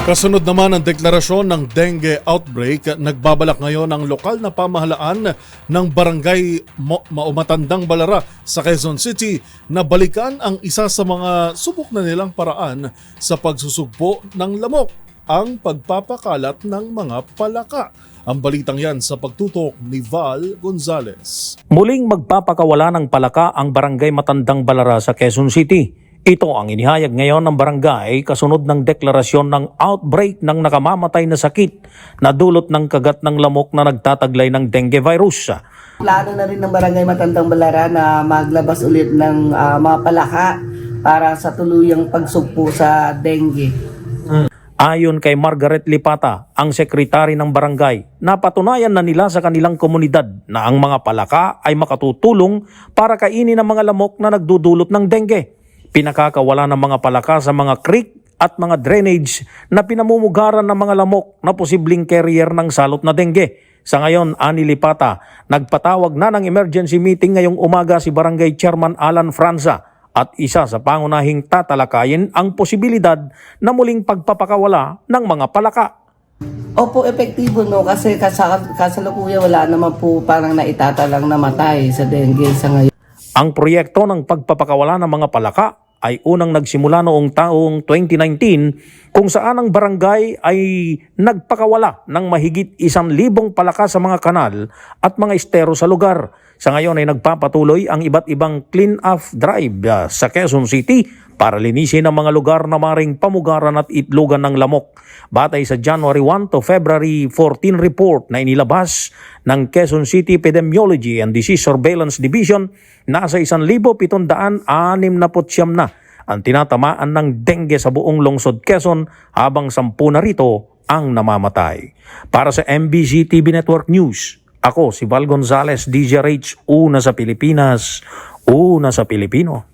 Kasunod naman ang deklarasyon ng dengue outbreak, nagbabalak ngayon ang lokal na pamahalaan ng barangay Maumatandang Balara sa Quezon City na balikan ang isa sa mga subok na nilang paraan sa pagsusugpo ng lamok, ang pagpapakalat ng mga palaka. Ang balitang yan sa pagtutok ni Val Gonzales. Muling magpapakawala ng palaka ang barangay Matandang Balara sa Quezon City. Ito ang inihayag ngayon ng barangay kasunod ng deklarasyon ng outbreak ng nakamamatay na sakit na dulot ng kagat ng lamok na nagtataglay ng dengue virus. Plano na rin ng barangay Matandang Balara na maglabas ulit ng mga palaka para sa tuluyang pagsugpo sa dengue. Ayon kay Margaret Lipata, ang sekretary ng barangay, napatunayan na nila sa kanilang komunidad na ang mga palaka ay makatutulong para kainin ang mga lamok na nagdudulot ng dengue. Pinakakawala ng mga palaka sa mga creek at mga drainage na pinamumugaran ng mga lamok na posibleng carrier ng salot na dengue. Sa ngayon, ani Lipata, nagpatawag na ng emergency meeting ngayong umaga si Barangay Chairman Alan Franza at isa sa pangunahing tatalakayin ang posibilidad na muling pagpapakawala ng mga palaka. Opo, epektibo no kasi kasalukuyan wala naman po parang naitatalang namatay sa dengue sa ngayon. Ang proyekto ng pagpapakawala ng mga palaka ay unang nagsimula noong taong 2019 kung saan ang barangay ay nagpakawala ng mahigit 1,000 palaka sa mga kanal at mga estero sa lugar. Sa ngayon ay nagpapatuloy ang iba't ibang clean-up drive sa Quezon City para linisin ang mga lugar na maring pamugaran at itlogan ng lamok. Batay sa January 1 to February 14 report na inilabas ng Quezon City Epidemiology and Disease Surveillance Division, nasa 1,769 na ang tinatamaan ng dengue sa buong lungsod Quezon habang 10 na rito ang namamatay. Para sa MBC TV Network News, ako si Val Gonzales, DZRH, una sa Pilipinas, una sa Pilipino.